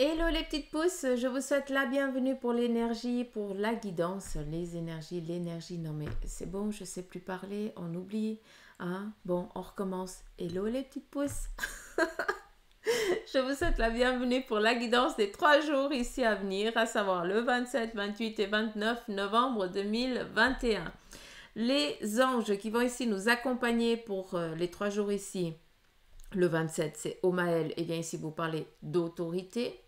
Hello les petites pousses, je vous souhaite la bienvenue pour l'énergie, pour la guidance, les énergies, l'énergie. Non mais c'est bon, je sais plus parler, on oublie. Hein? Bon, on recommence. Hello les petites pousses. Je vous souhaite la bienvenue pour la guidance des 3 jours ici à venir, à savoir le 27, 28 et 29 novembre 2021. Les anges qui vont ici nous accompagner pour les 3 jours ici. Le 27, c'est Omaël, et bien ici vous parlez d'autorité,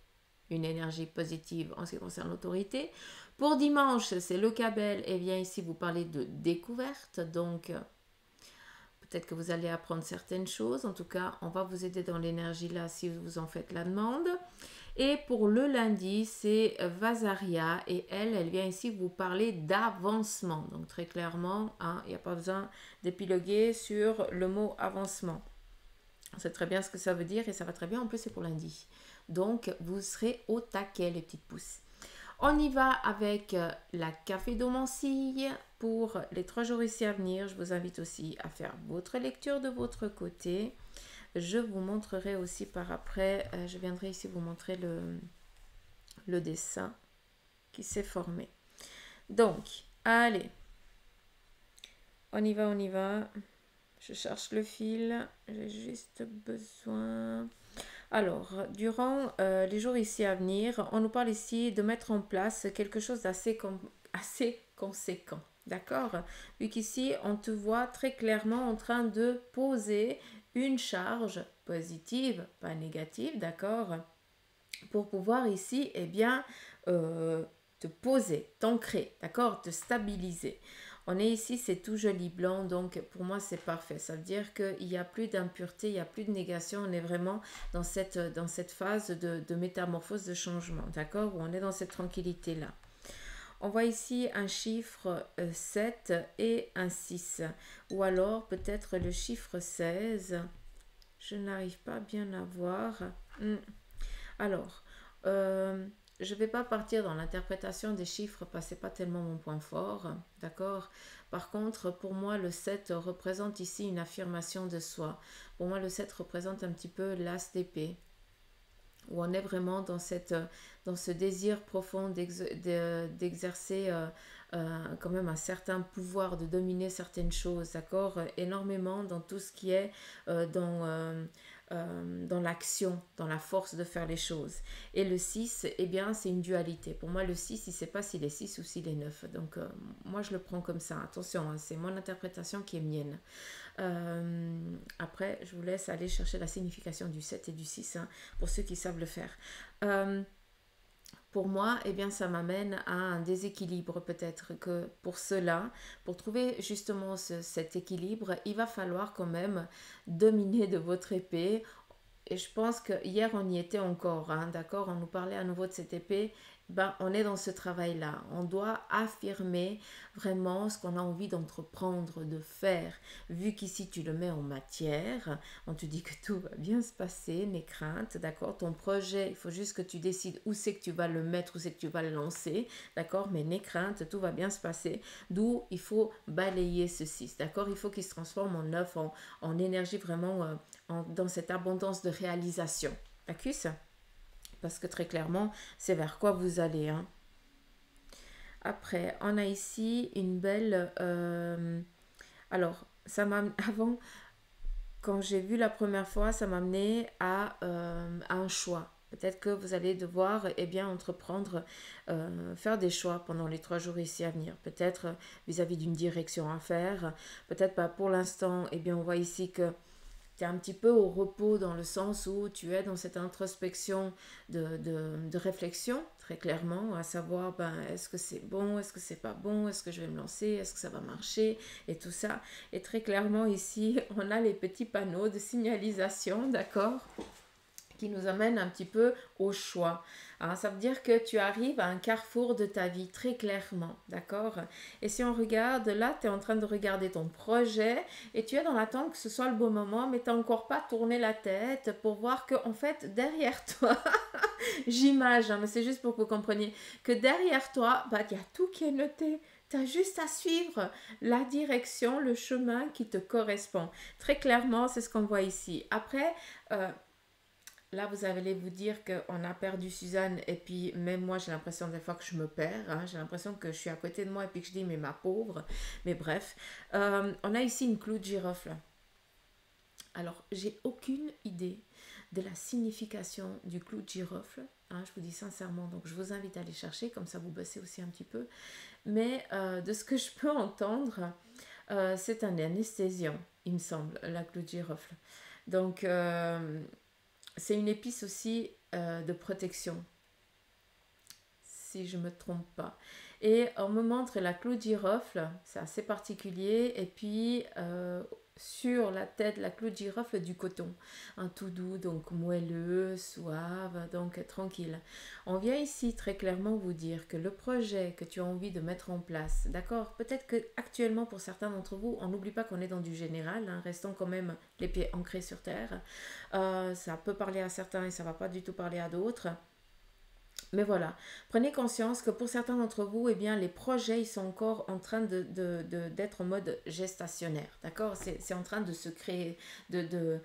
une énergie positive en ce qui concerne l'autorité. Pour dimanche, c'est le Cabel, et bien ici vous parlez de découverte, donc peut-être que vous allez apprendre certaines choses. En tout cas, on va vous aider dans l'énergie là si vous en faites la demande. Et pour le lundi, c'est Vasaria, et elle vient ici vous parler d'avancement. Donc très clairement, il n'y a pas besoin d'épiloguer sur le mot avancement. On sait très bien ce que ça veut dire et ça va très bien. En plus, c'est pour lundi. Donc, vous serez au taquet, les petites pousses. On y va avec la café-domancille pour les 3 jours ici à venir. Je vous invite aussi à faire votre lecture de votre côté. Je vous montrerai aussi par après, je viendrai ici vous montrer le dessin qui s'est formé. Donc, allez, on y va, on y va. Je cherche le fil, j'ai juste besoin... Alors, durant les jours ici à venir, on nous parle ici de mettre en place quelque chose d'assez assez conséquent. D'accord? Vu qu'ici, on te voit très clairement en train de poser une charge positive, pas négative, d'accord? Pour pouvoir ici, eh bien, te poser, t'ancrer, d'accord? Te stabiliser. On est ici, c'est tout joli blanc, donc pour moi c'est parfait. Ça veut dire qu'il n'y a plus d'impureté, il n'y a plus de négation. On est vraiment dans cette phase de métamorphose, de changement, d'accord? Où on est dans cette tranquillité-là. On voit ici un chiffre 7 et un 6. Ou alors peut-être le chiffre 16. Je n'arrive pas bien à voir. Alors, je ne vais pas partir dans l'interprétation des chiffres parce que ce n'est pas tellement mon point fort, d'accord? Par contre, pour moi, le 7 représente ici une affirmation de soi. Pour moi, le 7 représente un petit peu l'as d'épée, où on est vraiment dans ce désir profond d'exercer quand même un certain pouvoir, de dominer certaines choses, d'accord? Énormément dans tout ce qui est dans l'action, dans la force de faire les choses. Et le 6, eh bien, c'est une dualité. Pour moi, le 6, il ne sait pas s'il est 6 ou s'il est 9. Donc, moi, je le prends comme ça. Attention, hein, c'est mon interprétation qui est mienne. Après, je vous laisse aller chercher la signification du 7 et du 6, hein, pour ceux qui savent le faire. Pour moi, eh bien, ça m'amène à un déséquilibre peut-être que pour cela, pour trouver justement cet équilibre, il va falloir quand même dominer de votre épée. Et je pense que hier on y était encore, hein, d'accord? On nous parlait à nouveau de cette épée. Ben, on est dans ce travail-là. On doit affirmer vraiment ce qu'on a envie d'entreprendre, de faire. Vu qu'ici tu le mets en matière, on te dit que tout va bien se passer, n'aie crainte, d'accord? Ton projet, il faut juste que tu décides où c'est que tu vas le mettre, où c'est que tu vas le lancer, d'accord? Mais n'aie crainte, tout va bien se passer. D'où il faut balayer ce 6, d'accord? Il faut qu'il se transforme en 9, en énergie vraiment dans cette abondance de réalisation. D'accord? Parce que très clairement, c'est vers quoi vous allez. Hein. Après, on a ici une belle... alors, ça m'a... Avant, quand j'ai vu la première fois, ça m'a amené à un choix. Peut-être que vous allez devoir bien entreprendre, faire des choix pendant les 3 jours ici à venir. Peut-être vis-à-vis d'une direction à faire. Peut-être pas pour l'instant. On voit ici que tu es un petit peu au repos dans le sens où tu es dans cette introspection de réflexion, très clairement, à savoir est-ce que c'est bon, est-ce que c'est pas bon, est-ce que je vais me lancer, est-ce que ça va marcher et tout ça. Et très clairement ici, on a les petits panneaux de signalisation, d'accord, qui nous amène un petit peu au choix. Alors, ça veut dire que tu arrives à un carrefour de ta vie très clairement, d'accord? Et si on regarde, là, tu es en train de regarder ton projet et tu es dans l'attente que ce soit le bon moment, mais tu n'as encore pas tourné la tête pour voir que, en fait, derrière toi, j'imagine, hein, mais c'est juste pour que vous compreniez, que derrière toi, il y a tout qui est noté. Tu as juste à suivre la direction, le chemin qui te correspond. Très clairement, c'est ce qu'on voit ici. Après, là, vous allez vous dire qu'on a perdu Suzanne et puis même moi, j'ai l'impression des fois que je me perds. Hein. J'ai l'impression que je suis à côté de moi et puis que je dis, mais ma pauvre. Mais bref, on a ici une clou de girofle. Alors, j'ai aucune idée de la signification du clou de girofle. Hein, je vous dis sincèrement, donc je vous invite à aller chercher, comme ça vous bossez aussi un petit peu. Mais de ce que je peux entendre, c'est un anesthésiant, il me semble, la clou de girofle. Donc, c'est une épice aussi de protection, si je ne me trompe pas. Et on me montre la clou de girofle, c'est assez particulier. Et puis, sur la tête, la clou de girofle du coton. Un tout doux, donc moelleux, suave, donc tranquille. On vient ici très clairement vous dire que le projet que tu as envie de mettre en place, d'accord, peut-être que actuellement pour certains d'entre vous, on n'oublie pas qu'on est dans du général, hein, restons quand même les pieds ancrés sur terre. Ça peut parler à certains et ça ne va pas du tout parler à d'autres. Mais voilà, prenez conscience que pour certains d'entre vous, eh bien, les projets, ils sont encore en train d'être en mode gestationnaire, d'accord? C'est en train de se créer, de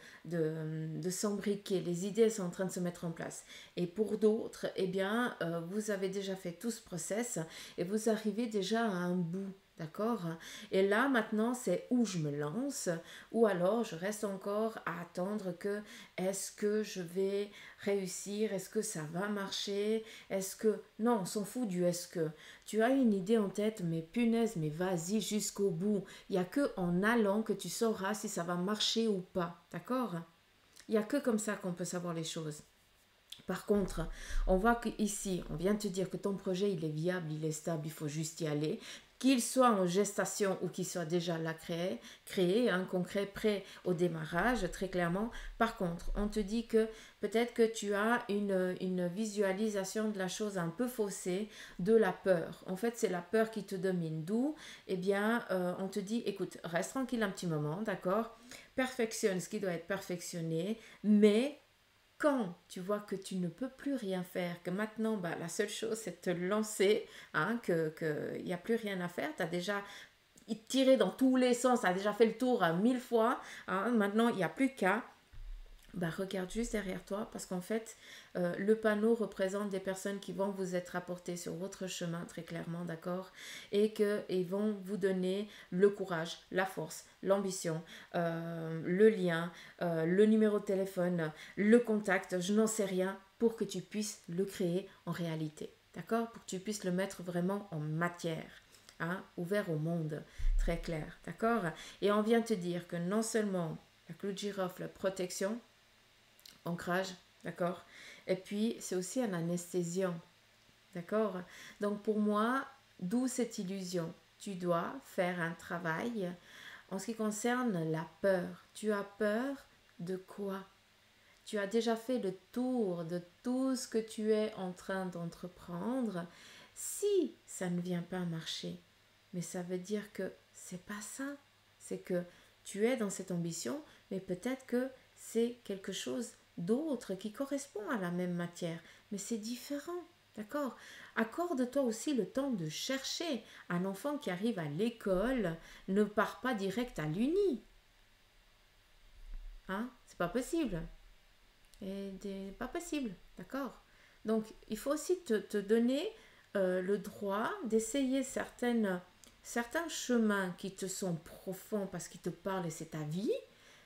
s'embriquer, les idées sont en train de se mettre en place. Et pour d'autres, eh bien, vous avez déjà fait tout ce process et vous arrivez déjà à un bout. D'accord? Et là, maintenant, c'est où je me lance, ou alors je reste encore à attendre que est-ce que je vais réussir, est-ce que ça va marcher, est-ce que... Non, on s'en fout du est-ce que. Tu as une idée en tête, mais punaise, mais vas-y jusqu'au bout. Il n'y a que en allant que tu sauras si ça va marcher ou pas. D'accord? Il n'y a que comme ça qu'on peut savoir les choses. Par contre, on voit qu'ici, on vient te dire que ton projet, il est viable, il est stable, il faut juste y aller. Qu'il soit en gestation ou qu'il soit déjà là créé, concret, prêt au démarrage, très clairement. Par contre, on te dit que peut-être que tu as une visualisation de la chose un peu faussée, de la peur. En fait, c'est la peur qui te domine. D'où, eh bien, on te dit, écoute, reste tranquille un petit moment, d'accord? Perfectionne ce qui doit être perfectionné, mais quand tu vois que tu ne peux plus rien faire, que maintenant, bah, la seule chose, c'est de te lancer, hein, qu'il n'y a plus rien à faire, tu as déjà tiré dans tous les sens, tu as déjà fait le tour 1000 fois, hein, maintenant, il n'y a plus qu'à, bah, regarde juste derrière toi parce qu'en fait, le panneau représente des personnes qui vont vous être apportées sur votre chemin très clairement, d'accord? Et qu'ils vont vous donner le courage, la force, l'ambition, le lien, le numéro de téléphone, le contact, je n'en sais rien, pour que tu puisses le créer en réalité, d'accord? Pour que tu puisses le mettre vraiment en matière. Hein, ouvert au monde, très clair, d'accord? Et on vient te dire que non seulement la clou de girofle, protection, ancrage, d'accord? Et puis, c'est aussi un anesthésiant, d'accord? Donc, pour moi, d'où cette illusion? Tu dois faire un travail en ce qui concerne la peur. Tu as peur de quoi? Tu as déjà fait le tour de tout ce que tu es en train d'entreprendre. Si ça ne vient pas marcher, mais ça veut dire que c'est pas ça. C'est que tu es dans cette ambition, mais peut-être que c'est quelque chose d'autre qui correspond à la même matière, mais c'est différent. D'accord? Accorde-toi aussi le temps de chercher. Un enfant qui arrive à l'école ne part pas direct à l'uni. Hein? C'est pas possible. Et pas possible. D'accord? Donc, il faut aussi te donner le droit d'essayer certains chemins qui te sont profonds parce qu'ils te parlent et c'est ta vie.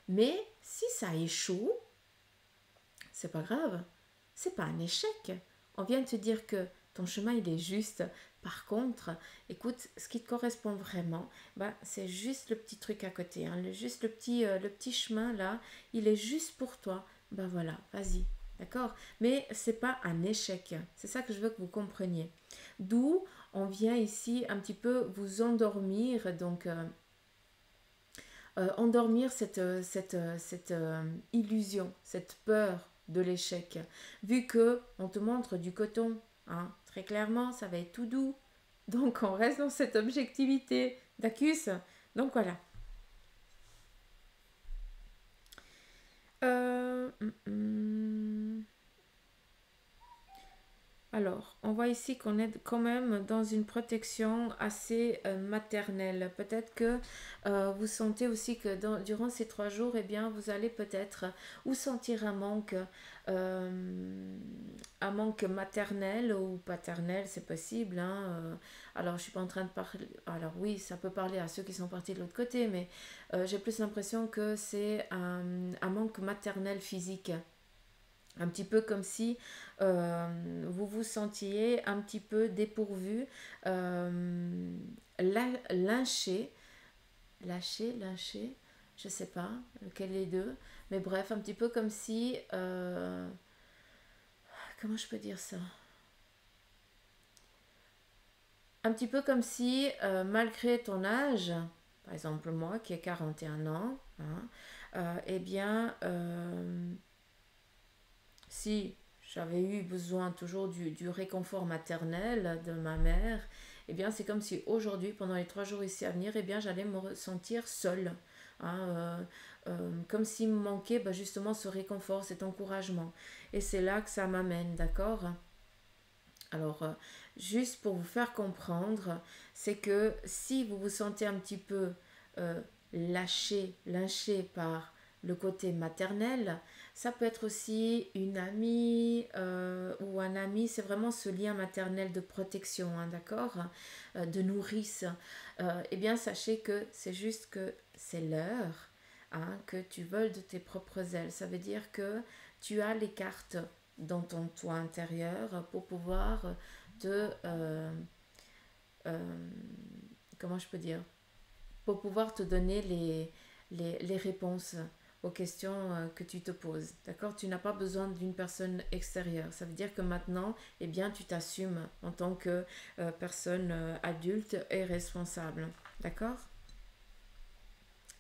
Mais si ça échoue, c'est pas grave. C'est pas un échec. On vient de te dire que ton chemin il est juste. Par contre, écoute, ce qui te correspond vraiment, bah, c'est juste le petit truc à côté, hein, juste le petit chemin là, il est juste pour toi. Bah voilà, vas-y, d'accord? Mais c'est pas un échec. C'est ça que je veux que vous compreniez. D'où on vient ici un petit peu vous endormir, donc endormir cette illusion, cette peur de l'échec. Vu que on te montre du coton, hein, très clairement, ça va être tout doux. Donc on reste dans cette objectivité d'Acus. Donc voilà. Euh, hum, hum. Alors, on voit ici qu'on est quand même dans une protection assez maternelle. Peut-être que vous sentez aussi que durant ces 3 jours, eh bien, vous allez peut-être ou sentir un manque maternel ou paternel, c'est possible, hein. Alors, je suis pas en train de parler. Alors oui, ça peut parler à ceux qui sont partis de l'autre côté, mais j'ai plus l'impression que c'est un manque maternel physique. Un petit peu comme si vous vous sentiez un petit peu dépourvu, euh, lynché, lynché, je sais pas lequel des deux, mais bref, un petit peu comme si, comment je peux dire ça? Un petit peu comme si, malgré ton âge, par exemple moi qui ai 41 ans, hein, eh bien, si j'avais eu besoin toujours du réconfort maternel de ma mère, eh bien c'est comme si aujourd'hui, pendant les 3 jours ici à venir, eh bien j'allais me ressentir seule, hein, comme s'il me manquait justement ce réconfort, cet encouragement. Et c'est là que ça m'amène, d'accord? Alors, juste pour vous faire comprendre, c'est que si vous vous sentez un petit peu euh, lynché par le côté maternel, ça peut être aussi une amie ou un ami, c'est vraiment ce lien maternel de protection, hein, d'accord, de nourrice. Eh bien, sachez que c'est juste que c'est l'heure, hein, que tu voles de tes propres ailes. Ça veut dire que tu as les cartes dans ton toit intérieur pour pouvoir te... euh, comment je peux dire? Pour pouvoir te donner les réponses aux questions que tu te poses. D'accord? Tu n'as pas besoin d'une personne extérieure. Ça veut dire que maintenant, eh bien, tu t'assumes en tant que personne adulte et responsable. D'accord?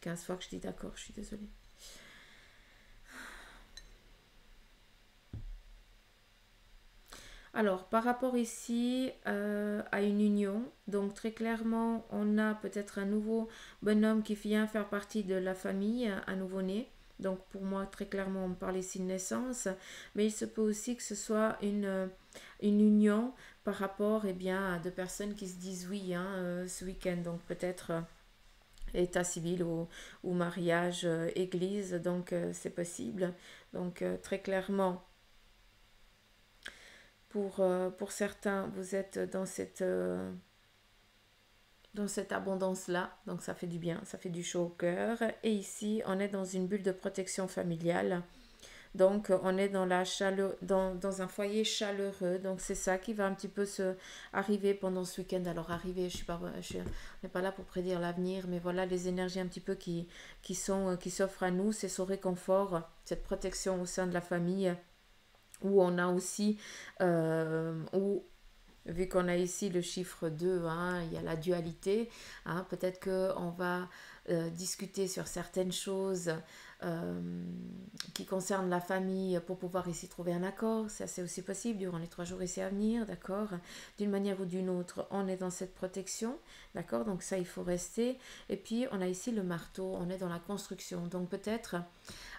15 fois que je dis d'accord, je suis désolée. Alors, par rapport ici à une union, donc très clairement, on a peut-être un nouveau bonhomme qui vient faire partie de la famille, un nouveau-né. Donc pour moi, très clairement, on parle ici de naissance, mais il se peut aussi que ce soit une union par rapport eh bien, à deux personnes qui se disent oui, hein, ce week-end. Donc peut-être état civil ou mariage, église, donc c'est possible. Donc très clairement, pour certains, vous êtes dans cette abondance-là, donc ça fait du bien, ça fait du chaud au cœur. Et ici, on est dans une bulle de protection familiale. Donc, on est dans la chaleur, dans un foyer chaleureux. Donc, c'est ça qui va un petit peu se arriver pendant ce week-end. Alors, arriver, on n'est pas là pour prédire l'avenir, mais voilà les énergies un petit peu qui s'offrent à nous. C'est ce réconfort, cette protection au sein de la famille, où on a aussi, où vu qu'on a ici le chiffre 2, hein, il y a la dualité, hein, peut-être qu'on va discuter sur certaines choses euh, qui concernent la famille pour pouvoir ici trouver un accord. Ça, c'est aussi possible durant les 3 jours ici à venir, d'accord? D'une manière ou d'une autre, on est dans cette protection, d'accord? Donc ça, il faut rester. Et puis, on a ici le marteau, on est dans la construction. Donc peut-être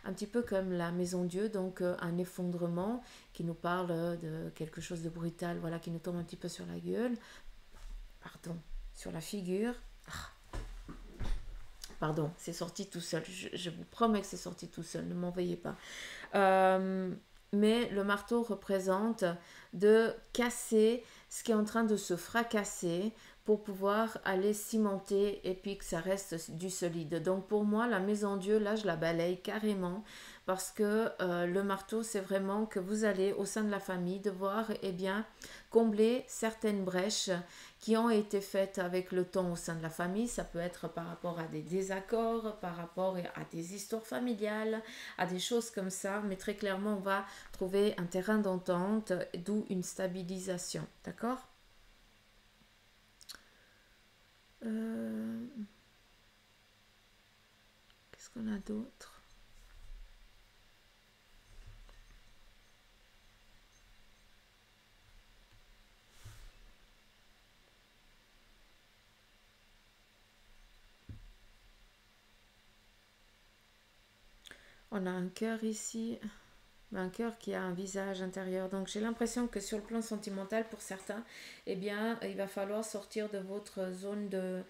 un petit peu comme la maison Dieu, donc un effondrement qui nous parle de quelque chose de brutal, voilà, qui nous tombe un petit peu sur la gueule, pardon, sur la figure. Pardon, c'est sorti tout seul, je vous promets que c'est sorti tout seul, ne m'en veuillez pas. Euh, mais le marteau représente de casser ce qui est en train de se fracasser pour pouvoir aller cimenter et puis que ça reste du solide. Donc pour moi, la maison Dieu, là, je la balaye carrément parce que le marteau, c'est vraiment que vous allez au sein de la famille devoir bien combler certaines brèches qui ont été faites avec le temps au sein de la famille. Ça peut être par rapport à des désaccords, par rapport à des histoires familiales, à des choses comme ça, mais très clairement, on va trouver un terrain d'entente, d'où une stabilisation, d'accord? euh, Qu'est-ce qu'on a d'autre? On a un cœur ici, un cœur qui a un visage intérieur. Donc j'ai l'impression que sur le plan sentimental, pour certains, eh bien, il va falloir sortir de votre zone de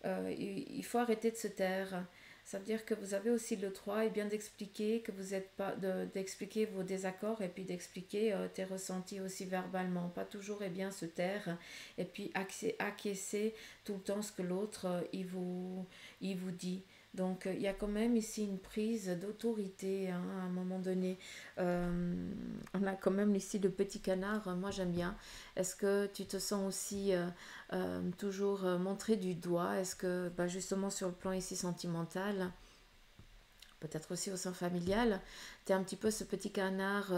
il faut arrêter de se taire. Ça veut dire que vous avez aussi le droit et bien d'expliquer que vous êtes pas d'expliquer vos désaccords et puis d'expliquer tes ressentis aussi verbalement. Pas toujours et bien se taire et puis acquiescer tout le temps ce que l'autre il vous dit. Donc il y a quand même ici une prise d'autorité hein, à un moment donné. On a quand même ici le petit canard, moi j'aime bien. Est-ce que tu te sens aussi toujours montré du doigt? Est-ce que bah, justement sur le plan ici sentimental, peut-être aussi au sein familial, tu es un petit peu ce petit canard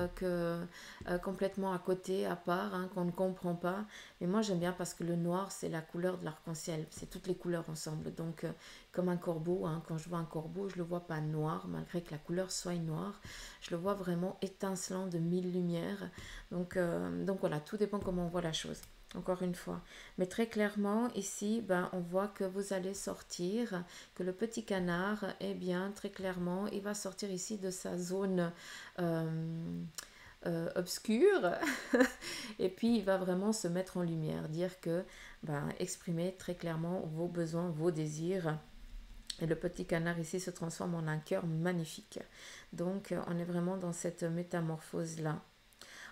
complètement à côté, à part, hein, qu'on ne comprend pas. Mais moi j'aime bien parce que le noir c'est la couleur de l'arc-en-ciel, c'est toutes les couleurs ensemble. Donc comme un corbeau, hein, quand je vois un corbeau, je le vois pas noir, malgré que la couleur soit noire, je le vois vraiment étincelant de mille lumières. Donc voilà, tout dépend comment on voit la chose. Encore une fois. Mais très clairement, ici, ben, on voit que vous allez sortir, que le petit canard, eh bien, très clairement, il va sortir ici de sa zone obscure et puis il va vraiment se mettre en lumière, dire que, ben, exprimer très clairement vos besoins, vos désirs. Et le petit canard ici se transforme en un cœur magnifique. Donc, on est vraiment dans cette métamorphose-là.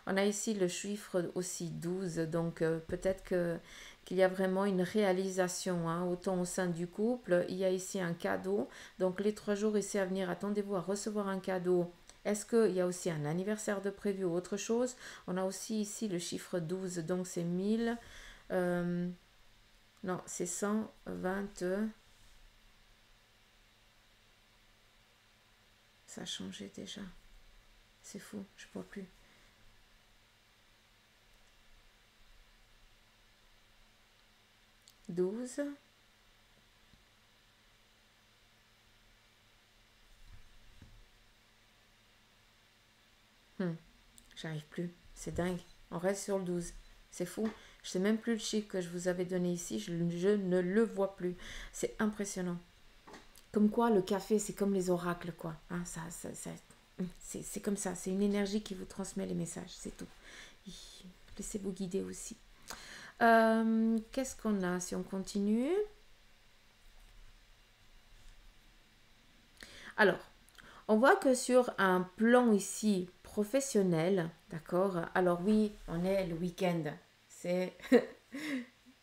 On a ici le chiffre aussi 12, donc peut-être qu'il y a vraiment une réalisation, hein, autant au sein du couple. Il y a ici un cadeau, donc les 3 jours ici à venir, attendez-vous à recevoir un cadeau. Est-ce qu'il y a aussi un anniversaire de prévu ou autre chose? On a aussi ici le chiffre 12, donc c'est 1000, non, c'est 120, ça a changé déjà, c'est fou, je ne vois plus. 12. J'arrive plus. C'est dingue. On reste sur le 12. C'est fou. Je sais même plus le chiffre que je vous avais donné ici. Je ne le vois plus. C'est impressionnant. Comme quoi, le café, c'est comme les oracles, quoi. Hein, c'est comme ça. C'est une énergie qui vous transmet les messages. C'est tout. Laissez-vous guider aussi. Qu'est-ce qu'on a si on continue? Alors, on voit que sur un plan ici professionnel, d'accord? Alors oui, on est le week-end. C'est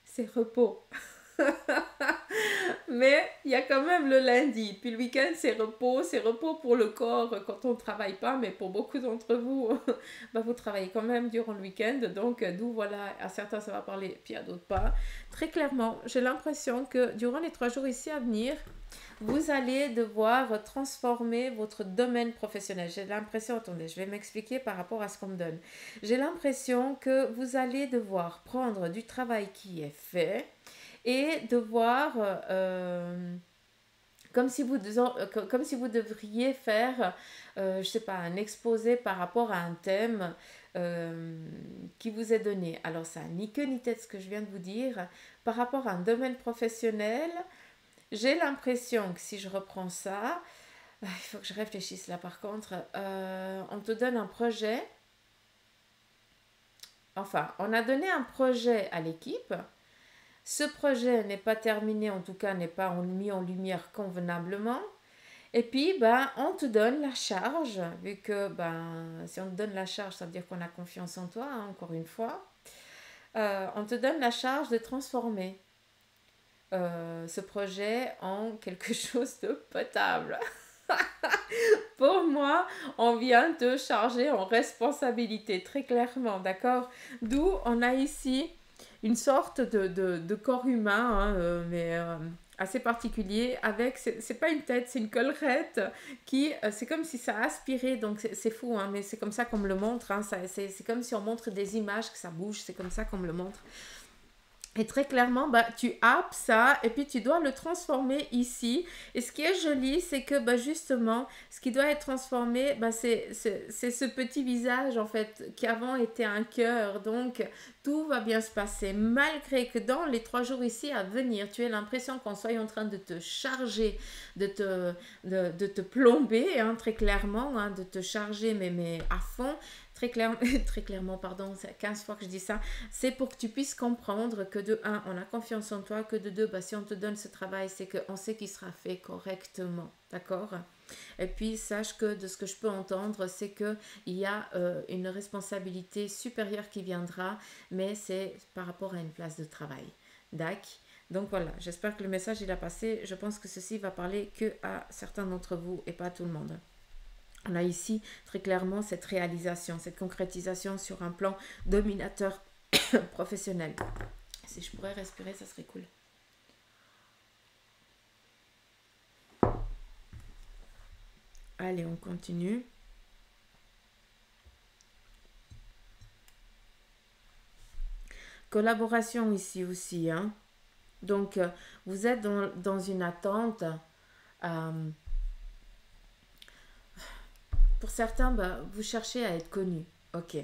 c'est repos. Mais il y a quand même le lundi. Puis le week-end, c'est repos. C'est repos pour le corps quand on ne travaille pas. Mais pour beaucoup d'entre vous, bah, vous travaillez quand même durant le week-end. Donc, d'où voilà, à certains, ça va parler, puis à d'autres pas. Très clairement, j'ai l'impression que durant les 3 jours ici à venir, vous allez devoir transformer votre domaine professionnel. J'ai l'impression, attendez, je vais m'expliquer par rapport à ce qu'on me donne. J'ai l'impression que vous allez devoir prendre du travail qui est fait et devoir, comme si vous devriez faire, je sais pas, un exposé par rapport à un thème qui vous est donné. Alors ça n'a ni queue ni tête ce que je viens de vous dire. Par rapport à un domaine professionnel, j'ai l'impression que si je reprends ça, il faut que je réfléchisse là par contre, on te donne un projet, enfin, on a donné un projet à l'équipe, ce projet n'est pas terminé, en tout cas n'est pas mis en lumière convenablement, et puis ben, on te donne la charge, vu que ben, si on te donne la charge, ça veut dire qu'on a confiance en toi, hein, encore une fois, on te donne la charge de transformer ce projet en quelque chose de potable. Pour moi, on vient te charger en responsabilité, très clairement, d'accord? D'où on a ici une sorte de corps humain, hein, mais assez particulier, avec, c'est pas une tête, c'est une collerette qui, c'est comme si ça aspirait, donc c'est fou, hein, mais c'est comme ça qu'on me le montre, hein, c'est comme si on montre des images, que ça bouge, c'est comme ça qu'on me le montre. Et très clairement, bah, tu happes ça et puis tu dois le transformer ici. Et ce qui est joli, c'est que bah, justement, ce qui doit être transformé, bah, c'est ce petit visage en fait qui avant était un cœur. Donc tout va bien se passer. Malgré que dans les 3 jours ici à venir, tu aies l'impression qu'on soit en train de te charger, de te plomber, hein, très clairement, hein, de te charger mais à fond. Très, très clairement, pardon, c'est 15 fois que je dis ça, c'est pour que tu puisses comprendre que de un, on a confiance en toi, que de deux, bah, si on te donne ce travail, c'est qu'on sait qu'il sera fait correctement, d'accord? Et puis, sache que de ce que je peux entendre, c'est qu'il y a une responsabilité supérieure qui viendra, mais c'est par rapport à une place de travail, d'accord? Donc voilà, j'espère que le message il a passé. Je pense que ceci va parler que à certains d'entre vous et pas à tout le monde. On a ici très clairement cette réalisation, cette concrétisation sur un plan dominateur professionnel. Si je pourrais respirer, ça serait cool. Allez, on continue. Collaboration ici aussi. Hein. Donc, vous êtes dans une attente. Euh, pour certains, bah, vous cherchez à être connu. Ok.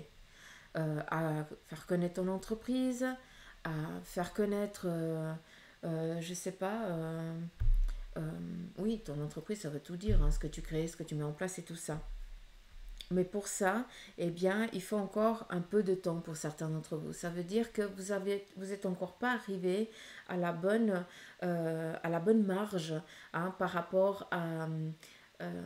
À faire connaître ton entreprise, à faire connaître, je sais pas, oui, ton entreprise, ça veut tout dire, hein, ce que tu crées, ce que tu mets en place et tout ça. Mais pour ça, eh bien, il faut encore un peu de temps pour certains d'entre vous. Ça veut dire que vous êtes encore pas arrivé à la bonne marge hein, par rapport à, euh,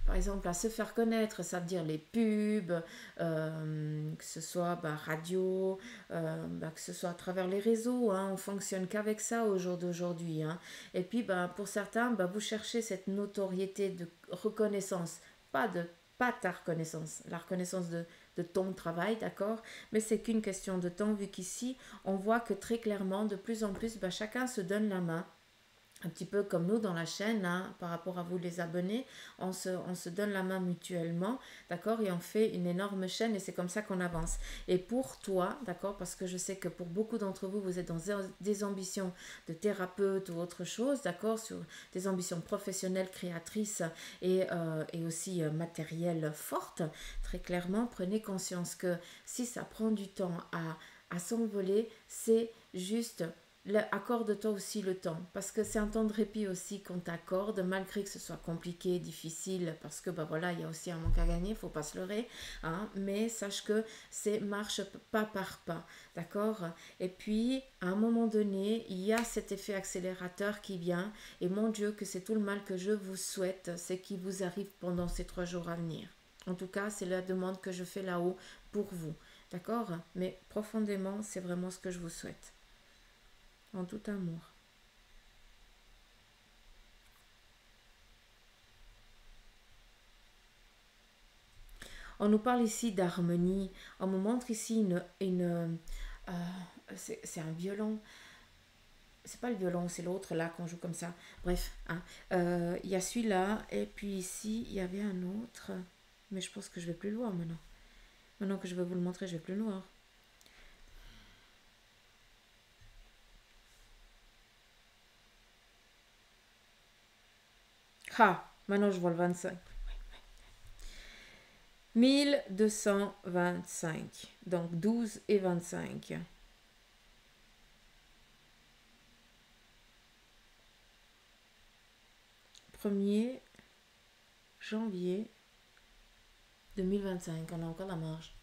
par exemple, à se faire connaître, ça veut dire les pubs, que ce soit bah, radio, bah, que ce soit à travers les réseaux, hein, on fonctionne qu'avec ça au jour d'aujourd'hui. Hein. Et puis, bah, pour certains, bah, vous cherchez cette notoriété de reconnaissance, pas ta reconnaissance, la reconnaissance de ton travail, d'accord? Mais c'est qu'une question de temps, vu qu'ici, on voit que très clairement, de plus en plus, bah, chacun se donne la main un petit peu comme nous dans la chaîne, hein, par rapport à vous les abonnés, on se donne la main mutuellement, d'accord, et on fait une énorme chaîne et c'est comme ça qu'on avance. Et pour toi, d'accord, parce que je sais que pour beaucoup d'entre vous, vous êtes dans des ambitions de thérapeute ou autre chose, d'accord, sur des ambitions professionnelles, créatrices et aussi matérielles fortes, très clairement, prenez conscience que si ça prend du temps à s'envoler, c'est juste accorde-toi aussi le temps, parce que c'est un temps de répit aussi qu'on t'accorde, malgré que ce soit compliqué, difficile, parce que bah voilà, il y a aussi un manque à gagner, faut pas se leurrer, hein, mais sache que c'est marche pas par pas, d'accord? Et puis, à un moment donné, il y a cet effet accélérateur qui vient, et mon Dieu, que c'est tout le mal que je vous souhaite, c'est qu'il vous arrive pendant ces 3 jours à venir. En tout cas, c'est la demande que je fais là-haut pour vous, d'accord? Mais profondément, c'est vraiment ce que je vous souhaite. En tout amour. On nous parle ici d'harmonie. On me montre ici c'est un violon. C'est pas le violon, c'est l'autre là qu'on joue comme ça. Bref, hein. Il y a celui-là et puis ici il y avait un autre. Mais je pense que je vais plus loin maintenant. Maintenant que je vais vous le montrer, je vais plus loin. Ah, maintenant je vois le 25. 1225. Donc 12 et 25. 1er janvier 2025. On a encore la marge.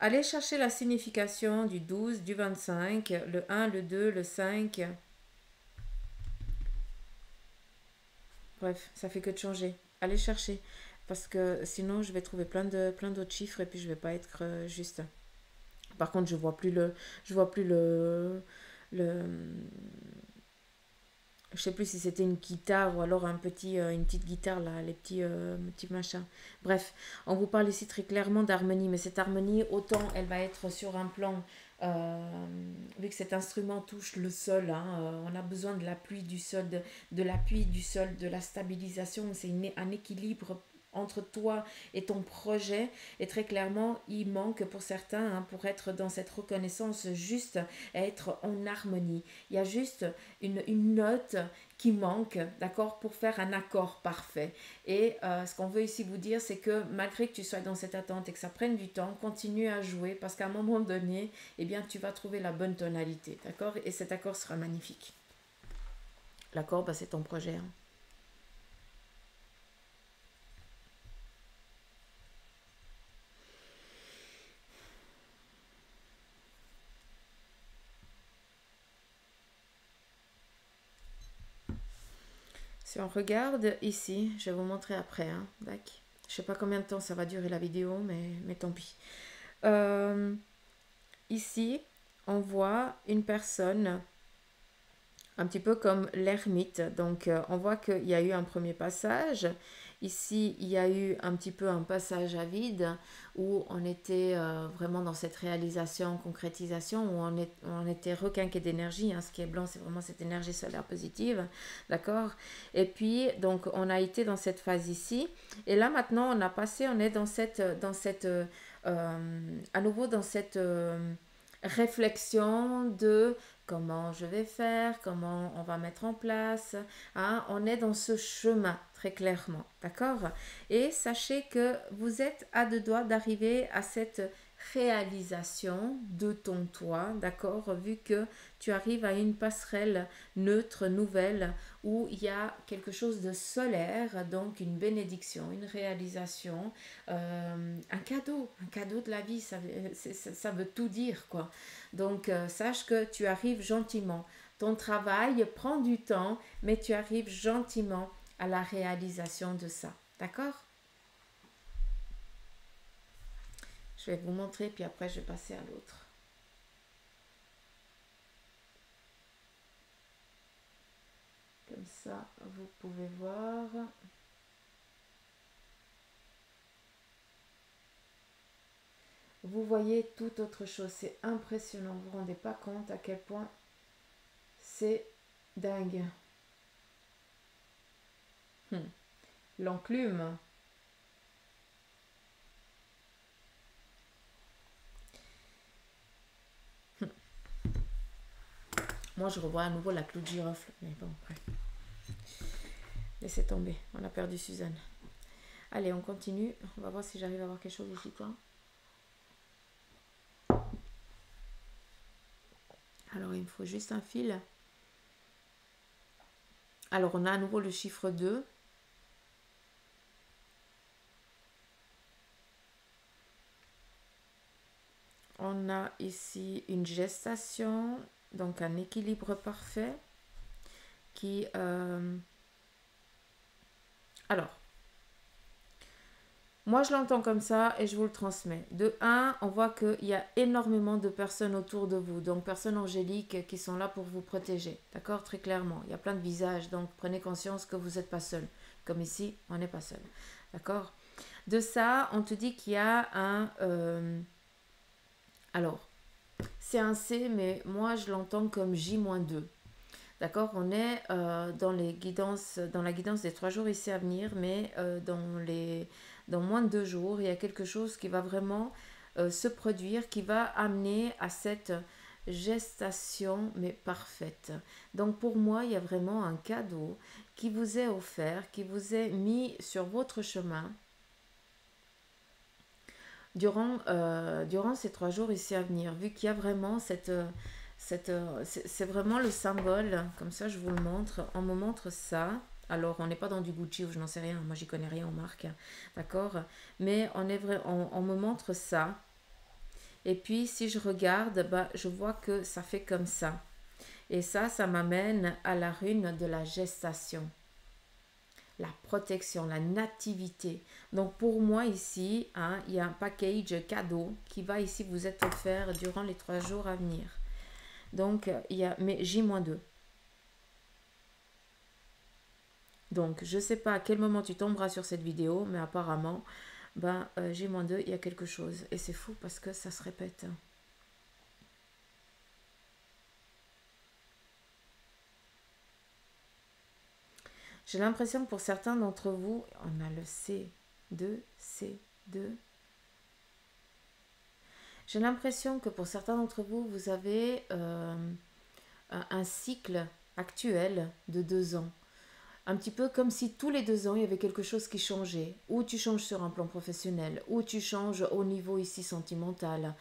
Allez chercher la signification du 12, du 25, le 1, le 2, le 5. Bref, ça fait que de changer. Allez chercher. Parce que sinon, je vais trouver plein d'autres chiffres et puis je vais pas être juste. Par contre, je vois plus le, je sais plus si c'était une guitare ou alors une petite guitare là, les petits machins. Bref, on vous parle ici très clairement d'harmonie, mais cette harmonie, autant elle va être sur un plan vu que cet instrument touche le sol, hein, on a besoin de l'appui du sol, de l'appui du sol, de la stabilisation. C'est un équilibre entre toi et ton projet. Et très clairement, il manque pour certains, hein, pour être dans cette reconnaissance juste, être en harmonie. Il y a juste une note qui manque, d'accord, pour faire un accord parfait. Et ce qu'on veut ici vous dire, c'est que malgré que tu sois dans cette attente et que ça prenne du temps, continue à jouer parce qu'à un moment donné, eh bien, tu vas trouver la bonne tonalité, d'accord? Et cet accord sera magnifique. L'accord, bah, c'est ton projet, hein. Si on regarde ici, je vais vous montrer après, hein, d'accord. Je ne sais pas combien de temps ça va durer la vidéo, mais tant pis. Ici, on voit une personne un petit peu comme l'ermite. Donc, on voit qu'il y a eu un premier passage. Ici, il y a eu un petit peu un passage à vide où on était vraiment dans cette réalisation, concrétisation, où on était requinqué d'énergie. Hein. Ce qui est blanc, c'est vraiment cette énergie solaire positive. D'accord? Et puis, donc, on a été dans cette phase ici. Et là, maintenant, on a passé, on est à nouveau dans cette réflexion de comment je vais faire, comment on va mettre en place. Hein, on est dans ce chemin, très clairement. D'accord? Et sachez que vous êtes à deux doigts d'arriver à cette réalisation de ton toit, d'accord? Vu que tu arrives à une passerelle neutre, nouvelle, où il y a quelque chose de solaire, donc une bénédiction, une réalisation, un cadeau de la vie, ça veut tout dire, quoi. Donc, sache que tu arrives gentiment. Ton travail prend du temps, mais tu arrives gentiment à la réalisation de ça. D'accord? Je vais vous montrer, puis après, je vais passer à l'autre. Comme ça, vous pouvez voir. Vous voyez tout autre chose. C'est impressionnant. Vous ne vous rendez pas compte à quel point c'est dingue. L'enclume. Moi, je revois à nouveau la clou de girofle. Mais bon, après. Laissez tomber. On a perdu Suzanne. Allez, on continue. On va voir si j'arrive à voir quelque chose ici, toi. Alors, il me faut juste un fil. Alors, on a à nouveau le chiffre 2. On a ici une gestation, donc un équilibre parfait qui... Alors, moi je l'entends comme ça et je vous le transmets. De 1, on voit qu'il y a énormément de personnes autour de vous, donc personnes angéliques qui sont là pour vous protéger, d'accord? Très clairement, il y a plein de visages, donc prenez conscience que vous n'êtes pas seul. Comme ici, on n'est pas seul, d'accord? De ça, on te dit qu'il y a un... alors, c'est un C, mais moi je l'entends comme J-2. D'accord? On est dans la guidance des 3 jours ici à venir, mais dans moins de 2 jours, il y a quelque chose qui va vraiment se produire, qui va amener à cette gestation, mais parfaite. Donc pour moi, il y a vraiment un cadeau qui vous est offert, qui vous est mis sur votre chemin durant ces 3 jours ici à venir, vu qu'il y a vraiment c'est vraiment le symbole, comme ça je vous le montre, on me montre ça. Alors on n'est pas dans du Gucci ou je n'en sais rien, moi j'y connais rien en marque, d'accord, mais on me montre ça, et puis si je regarde, bah, je vois que ça fait comme ça, et ça m'amène à la rune de la gestation, la protection, la nativité. Donc pour moi ici, hein, il y a un package cadeau qui va ici vous être offert durant les 3 jours à venir. Donc il y a mais J-2. Donc je ne sais pas à quel moment tu tomberas sur cette vidéo, mais apparemment, ben, J-2, il y a quelque chose. Et c'est fou parce que ça se répète. J'ai l'impression que pour certains d'entre vous, on a le C2, C2. J'ai l'impression que pour certains d'entre vous, vous avez un cycle actuel de 2 ans. Un petit peu comme si tous les 2 ans, il y avait quelque chose qui changeait. Ou tu changes sur un plan professionnel, ou tu changes au niveau ici sentimental,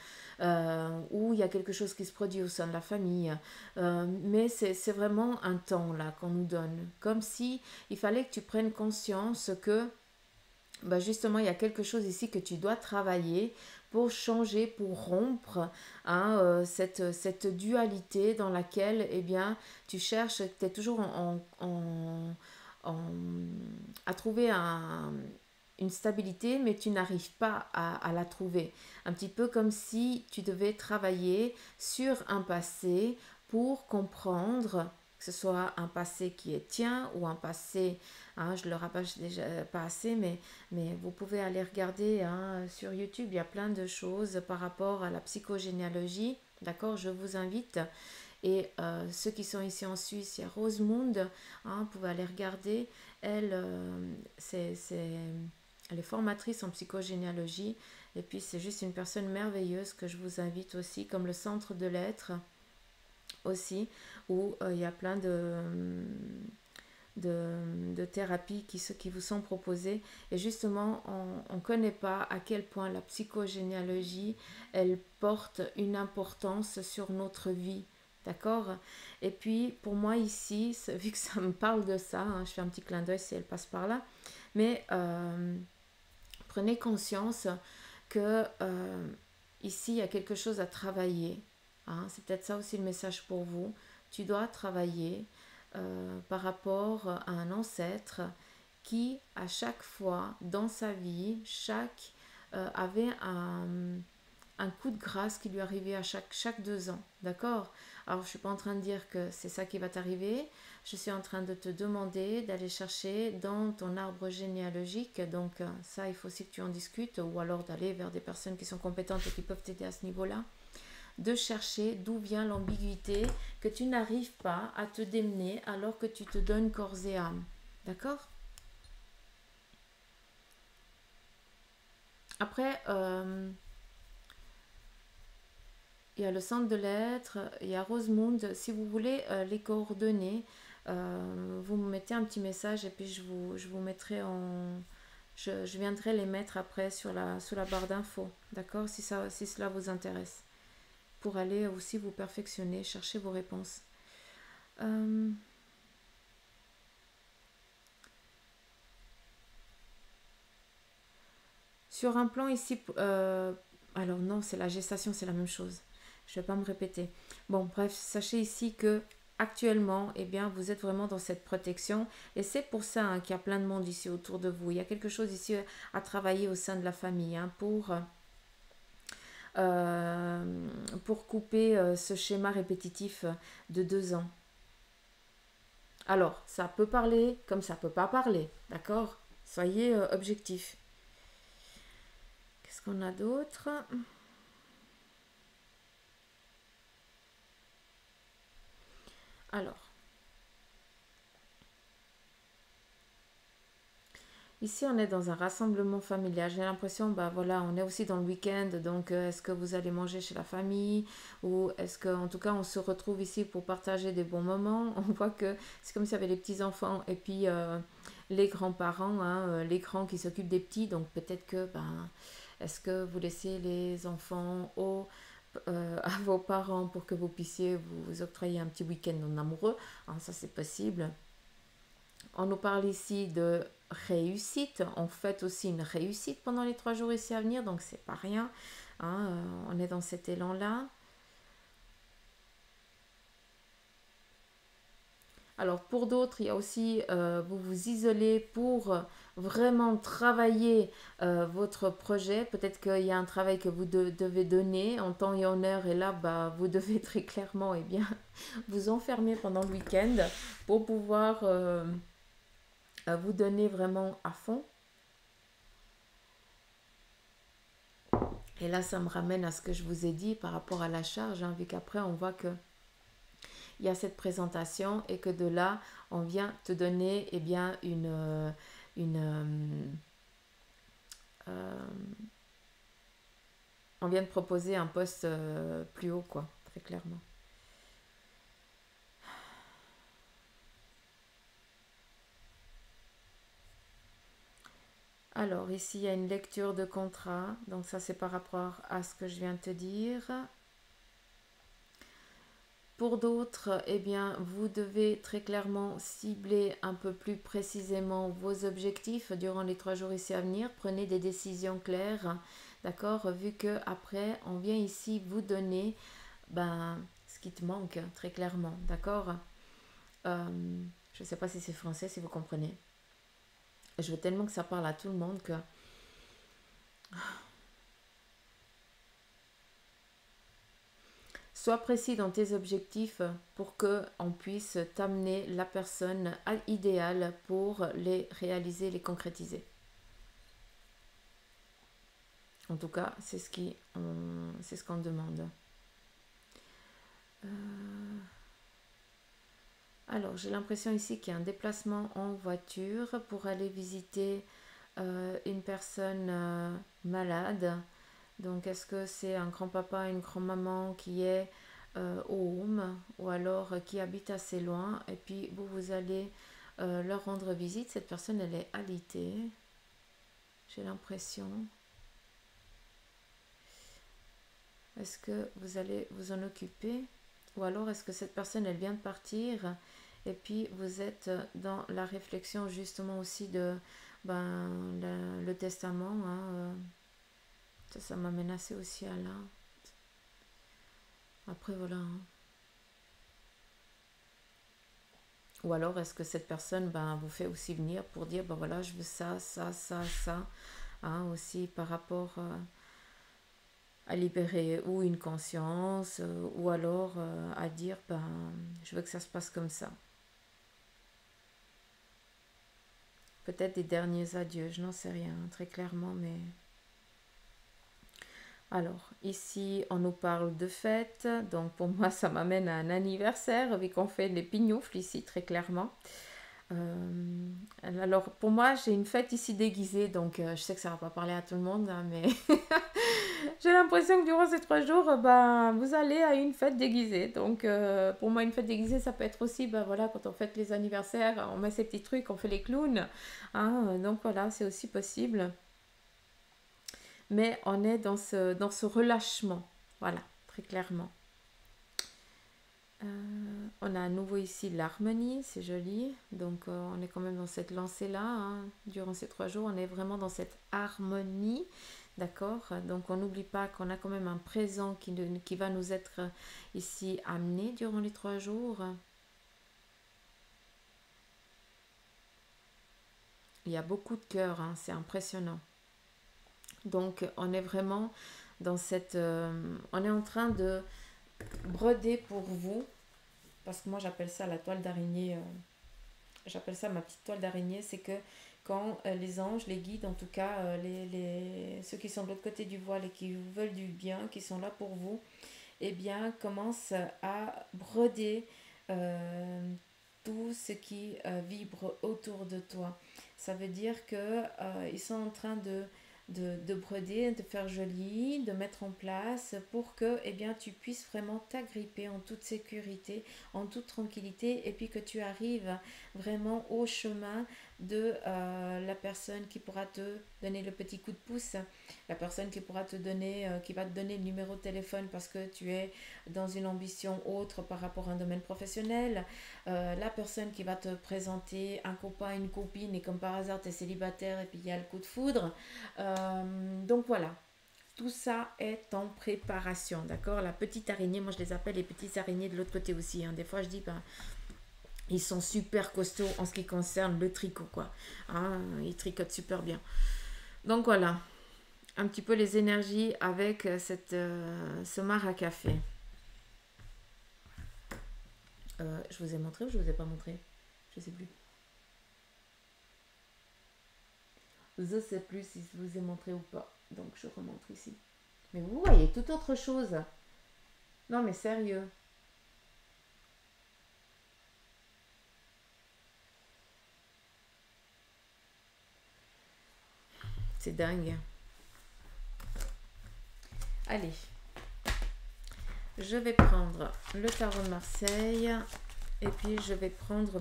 ou il y a quelque chose qui se produit au sein de la famille. Mais c'est vraiment un temps là qu'on nous donne. Comme si il fallait que tu prennes conscience que bah justement, il y a quelque chose ici que tu dois travailler pour changer, pour rompre hein, cette dualité dans laquelle eh bien, tu cherches, tu es toujours à trouver une stabilité, mais tu n'arrives pas à la trouver. Un petit peu comme si tu devais travailler sur un passé pour comprendre que ce soit un passé qui est tien ou un passé, hein, je ne le rabâche déjà pas assez, mais vous pouvez aller regarder hein, sur YouTube, il y a plein de choses par rapport à la psychogénéalogie, d'accord, je vous invite. Et ceux qui sont ici en Suisse, il y a Rosemunde, hein, vous pouvez aller regarder, elle, elle est formatrice en psychogénéalogie, et puis c'est juste une personne merveilleuse que je vous invite aussi, comme le Centre de l'être aussi, où il y a plein de thérapies qui vous sont proposées. Et justement, on ne connaît pas à quel point la psychogénéalogie, elle porte une importance sur notre vie. D'accord. Et puis, pour moi ici, vu que ça me parle de ça, hein, je fais un petit clin d'œil si elle passe par là, mais prenez conscience que ici, il y a quelque chose à travailler. Hein. C'est peut-être ça aussi le message pour vous. Tu dois travailler par rapport à un ancêtre qui, à chaque fois dans sa vie, avait un coup de grâce qui lui arrivait à chaque 2 ans. D'accord. Alors, je ne suis pas en train de dire que c'est ça qui va t'arriver. Je suis en train de te demander d'aller chercher dans ton arbre généalogique. Donc, ça, il faut aussi que tu en discutes ou alors d'aller vers des personnes qui sont compétentes et qui peuvent t'aider à ce niveau-là. De chercher d'où vient l'ambiguïté que tu n'arrives pas à te démener alors que tu te donnes corps et âme. D'accord. Après, il y a le centre de l'être, il y a Rosemunde. Si vous voulez les coordonnées, vous me mettez un petit message et puis je vous mettrai en... Je viendrai les mettre après sous la barre d'infos. D'accord, si cela vous intéresse. Pour aller aussi vous perfectionner, chercher vos réponses. Sur un plan ici, alors non, c'est la gestation, c'est la même chose. Je ne vais pas me répéter. Bon, bref, sachez ici que actuellement, eh bien, vous êtes vraiment dans cette protection. Et c'est pour ça hein, qu'il y a plein de monde ici autour de vous. Il y a quelque chose ici à travailler au sein de la famille hein, pour couper ce schéma répétitif de 2 ans. Alors, ça peut parler comme ça peut pas parler, d'accord? Soyez objectifs. Qu'est-ce qu'on a d'autre? Alors, ici on est dans un rassemblement familial. J'ai l'impression, bah voilà, on est aussi dans le week-end. Donc, est-ce que vous allez manger chez la famille ou est-ce que, en tout cas, on se retrouve ici pour partager des bons moments? On voit que c'est comme s'il y avait les petits enfants et puis les grands-parents, hein, les grands qui s'occupent des petits. Donc, peut-être que, ben, est-ce que vous laissez les enfants à vos parents pour que vous puissiez vous octroyer un petit week-end en amoureux? Hein, ça, c'est possible. On nous parle ici de réussite. On fête aussi une réussite pendant les 3 jours ici à venir, donc c'est pas rien. Hein, on est dans cet élan-là. Alors pour d'autres, il y a aussi, vous vous isolez pour vraiment travailler votre projet. Peut-être qu'il y a un travail que vous devez donner en temps et en heure et là, bah, vous devez très clairement eh bien, vous enfermer pendant le week-end pour pouvoir vous donner vraiment à fond. Et là, ça me ramène à ce que je vous ai dit par rapport à la charge, hein, vu qu'après, on voit que il y a cette présentation et que de là, on vient te donner eh bien, euh, on vient de proposer un poste plus haut, quoi, très clairement. Alors, ici, il y a une lecture de contrat. Donc, ça, c'est par rapport à ce que je viens de te dire. Pour d'autres, eh bien, vous devez très clairement cibler un peu plus précisément vos objectifs durant les 3 jours ici à venir. Prenez des décisions claires, d'accord? Vu que après, on vient ici vous donner ce qui te manque, très clairement, d'accord? Je ne sais pas si c'est français, si vous comprenez. Je veux tellement que ça parle à tout le monde que... Sois précis dans tes objectifs pour que on puisse t'amener la personne idéale pour les réaliser, les concrétiser. En tout cas, c'est ce qu'on demande. Alors, j'ai l'impression ici qu'il y a un déplacement en voiture pour aller visiter une personne malade. Donc, est-ce que c'est un grand-papa, une grand-maman qui est au home ou alors qui habite assez loin et puis vous allez leur rendre visite. Cette personne, elle est alitée, j'ai l'impression. Est-ce que vous allez vous en occuper ou alors est-ce que cette personne, elle vient de partir et puis vous êtes dans la réflexion justement aussi de le testament, hein, ça m'a menacé aussi à là. Après voilà. Hein. Ou alors est-ce que cette personne vous fait aussi venir pour dire voilà je veux ça, ça, ça, ça, hein, aussi par rapport à libérer ou une conscience ou alors à dire je veux que ça se passe comme ça. Peut-être des derniers adieux, je n'en sais rien très clairement, mais... Alors, ici, on nous parle de fête, donc pour moi, ça m'amène à un anniversaire, vu qu'on fait les pignoufles ici, très clairement. Alors, pour moi, j'ai une fête ici déguisée, donc je sais que ça ne va pas parler à tout le monde, hein, mais j'ai l'impression que durant ces 3 jours, vous allez à une fête déguisée. Donc, pour moi, une fête déguisée, ça peut être aussi, voilà, quand on fête les anniversaires, on met ces petits trucs, on fait les clowns, hein, donc voilà, c'est aussi possible. Mais on est dans ce relâchement, voilà, très clairement. On a à nouveau ici l'harmonie, c'est joli. Donc on est quand même dans cette lancée-là. Hein. Durant ces 3 jours, on est vraiment dans cette harmonie. D'accord? Donc on n'oublie pas qu'on a quand même un présent qui va nous être ici amené durant les 3 jours. Il y a beaucoup de cœur, hein, c'est impressionnant. Donc on est vraiment dans cette... on est en train de broder pour vous, parce que moi j'appelle ça la toile d'araignée, j'appelle ça ma petite toile d'araignée, c'est que quand les anges, les guides en tout cas, ceux qui sont de l'autre côté du voile et qui vous veulent du bien, qui sont là pour vous, eh bien commencent à broder tout ce qui vibre autour de toi. Ça veut dire que ils sont en train de broder, de faire joli, de mettre en place pour que tu puisses vraiment t'agripper en toute sécurité, en toute tranquillité et puis que tu arrives vraiment au chemin de la personne qui pourra te donner le petit coup de pouce, la personne qui pourra te donner, qui va te donner le numéro de téléphone parce que tu es dans une ambition autre par rapport à un domaine professionnel, la personne qui va te présenter un copain, une copine et comme par hasard tu es célibataire et puis il y a le coup de foudre. Donc voilà, tout ça est en préparation, d'accord? La petite araignée, moi je les appelle les petites araignées de l'autre côté aussi. Hein. Des fois je dis, ils sont super costauds en ce qui concerne le tricot, quoi. Hein, ils tricotent super bien. Donc voilà, un petit peu les énergies avec ce mar à café. Je vous ai montré ou je vous ai pas montré? Je sais plus. Je sais plus si je vous ai montré ou pas. Donc je remontre ici. Mais vous voyez, toute autre chose. Non mais sérieux. C'est dingue. Allez. Je vais prendre le tarot de Marseille. Et puis, je vais prendre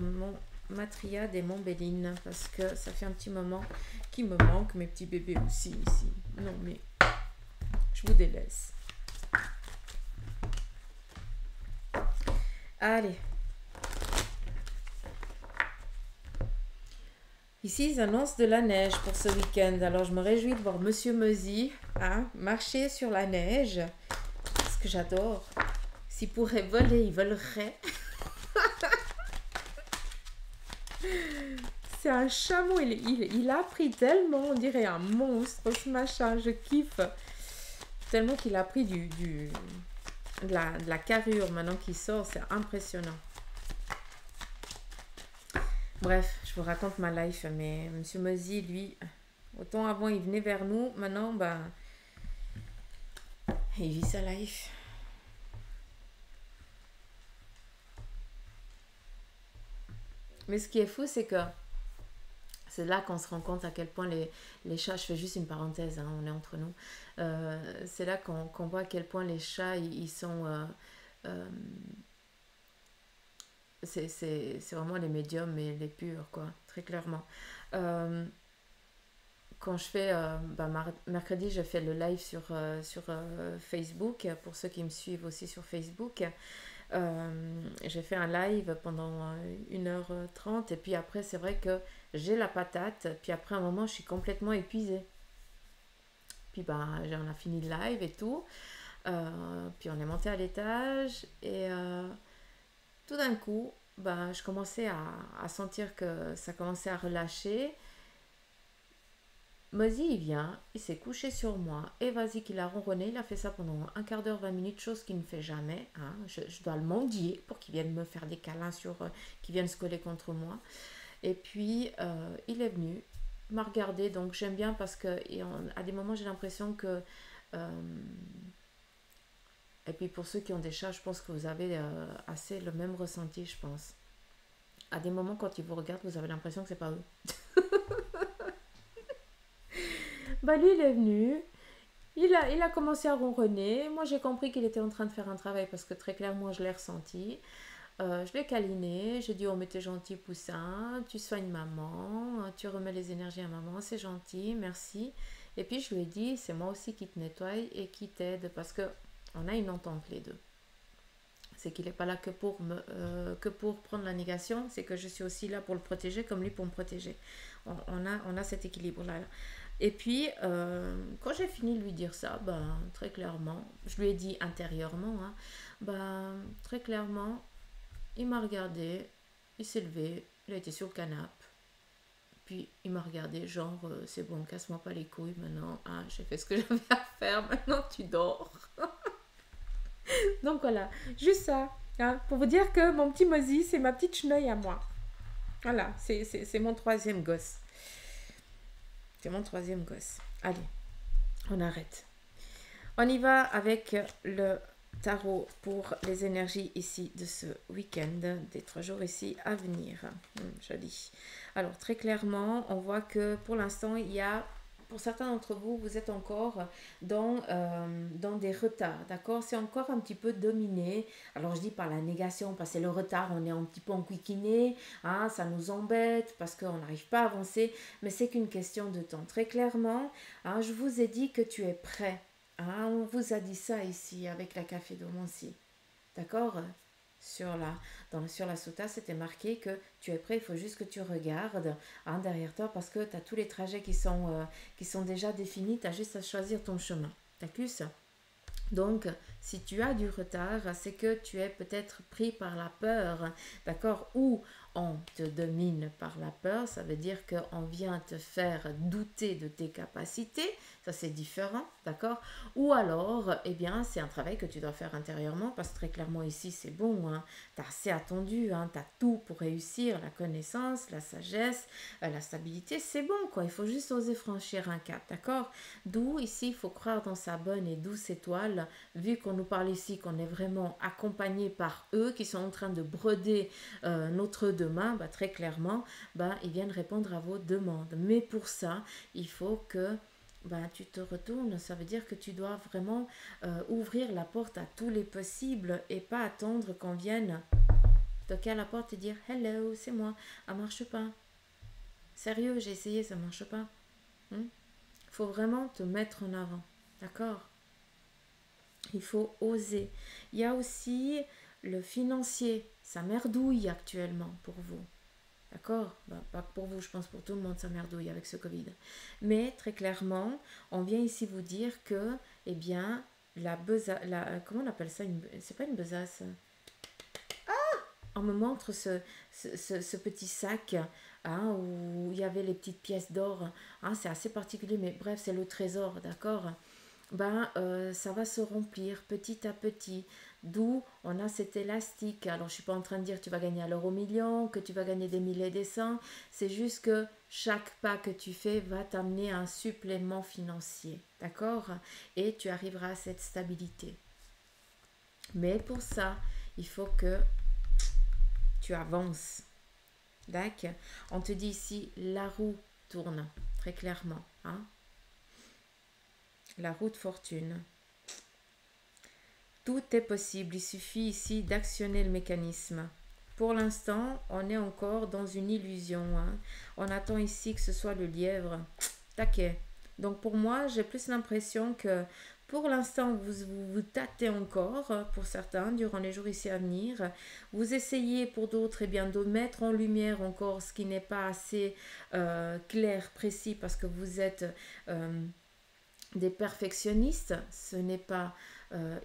ma triade et mon Béline. Parce que ça fait un petit moment qu'il me manque. Mes petits bébés aussi ici. Non, mais je vous délaisse. Allez. Ici, ils annoncent de la neige pour ce week-end. Alors, je me réjouis de voir Monsieur Meuzy marcher sur la neige. Ce que j'adore. S'il pourrait voler, il volerait. C'est un chameau. Il a pris tellement, on dirait un monstre, ce machin. Je kiffe. Tellement qu'il a pris de la carrure maintenant qu'il sort. C'est impressionnant. Bref, je vous raconte ma life, mais Monsieur Meuzy, lui, autant avant il venait vers nous, maintenant, bah, il vit sa life. Mais ce qui est fou, c'est que c'est là qu'on se rend compte à quel point les chats, je fais juste une parenthèse, hein, on est entre nous, c'est là qu'on voit à quel point les chats, ils sont... c'est vraiment les médiums, mais les purs, quoi, très clairement. Quand je fais, mercredi, je fais le live sur Facebook, pour ceux qui me suivent aussi sur Facebook. J'ai fait un live pendant 1h30, et puis après, c'est vrai que j'ai la patate, puis après un moment, je suis complètement épuisée. Puis on a fini le live et tout, puis on est monté à l'étage, et... tout d'un coup, je commençais à sentir que ça commençait à relâcher. Mozzie, il vient, il s'est couché sur moi, et vas-y qu'il a ronronné, il a fait ça pendant un quart d'heure, 20 minutes, chose qu'il ne fait jamais. Hein. Je dois le mendier pour qu'il vienne me faire des câlins, qu'il vienne se coller contre moi. Et puis, il est venu, m'a regardé, donc j'aime bien parce que à des moments, j'ai l'impression que... et puis pour ceux qui ont des chats, je pense que vous avez assez le même ressenti, je pense. À des moments, quand ils vous regardent, vous avez l'impression que c'est pas eux. Lui, il est venu. Il a commencé à ronronner. Moi, j'ai compris qu'il était en train de faire un travail parce que très clairement, je l'ai ressenti. Je l'ai câliné. J'ai dit, oh, mais t'es gentil, poussin. Tu soignes maman. Tu remets les énergies à maman. C'est gentil, merci. Et puis, je lui ai dit, c'est moi aussi qui te nettoie et qui t'aide parce que on a une entente les deux. C'est qu'il n'est pas là que pour prendre la négation, c'est que je suis aussi là pour le protéger comme lui pour me protéger. On a cet équilibre-là. Et puis, quand j'ai fini de lui dire ça, très clairement, je lui ai dit intérieurement, très clairement, il m'a regardé, il s'est levé, il a été sur le canapé, puis il m'a regardé genre, c'est bon, casse-moi pas les couilles maintenant, j'ai fait ce que j'avais à faire, maintenant tu dors. Donc voilà, juste ça, pour vous dire que mon petit Mozzie, c'est ma petite chenille à moi. Voilà, c'est mon troisième gosse. C'est mon troisième gosse. Allez, on arrête. On y va avec le tarot pour les énergies ici de ce week-end, des 3 jours ici à venir. Joli. Alors, très clairement, on voit que pour l'instant, il y a... Pour certains d'entre vous, vous êtes encore dans des retards, d'accord? C'est encore un petit peu dominé. Alors, je dis par la négation, parce que le retard, on est un petit peu enquiquiné, ça nous embête parce qu'on n'arrive pas à avancer, mais c'est qu'une question de temps. Très clairement, je vous ai dit que tu es prêt. On vous a dit ça ici avec la café d'Omancy, d'accord? Sur la sota, c'était marqué que tu es prêt, il faut juste que tu regardes derrière toi parce que tu as tous les trajets qui sont déjà définis, tu as juste à choisir ton chemin. D'accord? Donc, si tu as du retard, c'est que tu es peut-être pris par la peur, d'accord? Ou on te domine par la peur, ça veut dire qu'on vient te faire douter de tes capacités, ça c'est différent, d'accord? Ou alors, c'est un travail que tu dois faire intérieurement, parce que très clairement ici c'est bon, tu as assez attendu, tu as tout pour réussir, la connaissance, la sagesse, la stabilité, c'est bon quoi, il faut juste oser franchir un cap, d'accord? D'où ici il faut croire dans sa bonne et douce étoile, vu qu'on nous parle ici qu'on est vraiment accompagné par eux, qui sont en train de broder notre demain, très clairement, ils viennent répondre à vos demandes. Mais pour ça, il faut que ben, tu te retournes. Ça veut dire que tu dois vraiment ouvrir la porte à tous les possibles et pas attendre qu'on vienne toquer à la porte et dire hello, c'est moi. Ça marche pas. Sérieux, j'ai essayé, ça marche pas. Il faut vraiment te mettre en avant. D'accord? Il faut oser. Il y a aussi le financier. Ça merdouille actuellement pour vous. D'accord? Ben, pas que pour vous, je pense pour tout le monde, ça merdouille avec ce Covid. Mais très clairement, on vient ici vous dire que, eh bien, la besace, comment on appelle ça? C'est pas une besace. On me montre ce petit sac, hein, où il y avait les petites pièces d'or. Hein, c'est assez particulier, mais bref, c'est le trésor, d'accord? Ben, ça va se remplir petit à petit. D'où on a cet élastique. Alors, je ne suis pas en train de dire que tu vas gagner à l'euro million, que tu vas gagner des milliers et des cents. C'est juste que chaque pas que tu fais va t'amener un supplément financier. D'accord? Et tu arriveras à cette stabilité. Mais pour ça, il faut que tu avances. D'accord? On te dit ici, la roue tourne, très clairement. Hein? La roue de fortune. Tout est possible, il suffit ici d'actionner le mécanisme. Pour l'instant, on est encore dans une illusion. Hein. On attend ici que ce soit le lièvre. Taquet. Donc pour moi, j'ai plus l'impression que pour l'instant, vous tâtez encore, pour certains, durant les jours ici à venir. Vous essayez pour d'autres eh bien, de mettre en lumière encore ce qui n'est pas assez clair, précis, parce que vous êtes des perfectionnistes. Ce n'est pas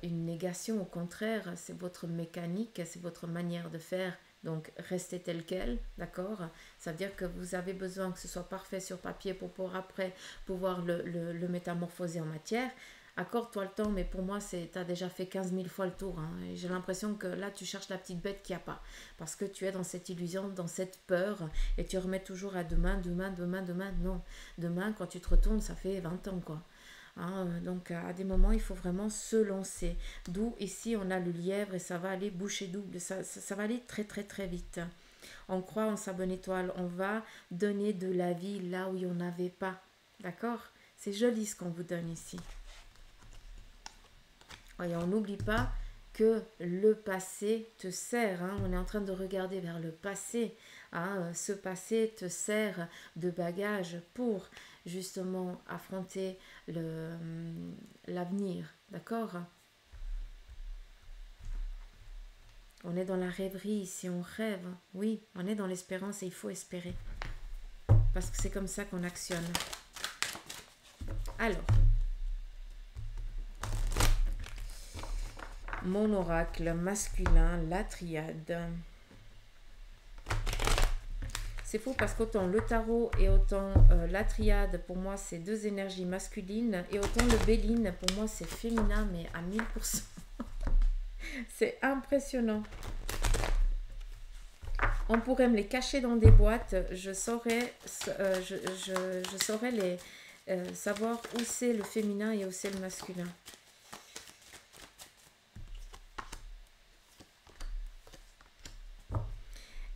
une négation, au contraire, c'est votre mécanique, c'est votre manière de faire. Donc, restez tel quel, d'accord? Ça veut dire que vous avez besoin que ce soit parfait sur papier pour pouvoir après pouvoir le métamorphoser en matière. Accorde-toi le temps, mais pour moi, tu as déjà fait 15 000 fois le tour. Hein, et j'ai l'impression que là, tu cherches la petite bête qu'il n'y a pas. Parce que tu es dans cette illusion, dans cette peur, et tu remets toujours à demain, demain, demain, demain. Non, demain, quand tu te retournes, ça fait 20 ans, quoi. Hein, donc à des moments, il faut vraiment se lancer. D'où ici, on a le lièvre et ça va aller bouchée double. Ça va aller très très très vite. On croit en sa bonne étoile. On va donner de la vie là où il n'y en avait pas. D'accord? C'est joli ce qu'on vous donne ici. Et on n'oublie pas que le passé te sert. Hein. On est en train de regarder vers le passé. Hein. Ce passé te sert de bagage pour justement affronter l'avenir. D'accord? On est dans la rêverie ici, on rêve. Oui, on est dans l'espérance et il faut espérer. Parce que c'est comme ça qu'on actionne. Alors, mon oracle masculin, la triade. C'est fou parce qu'autant le tarot et autant la triade, pour moi, c'est deux énergies masculines. Et autant le béline, pour moi, c'est féminin, mais à 1000%. C'est impressionnant. On pourrait me les cacher dans des boîtes. Je saurais, je saurais savoir où c'est le féminin et où c'est le masculin.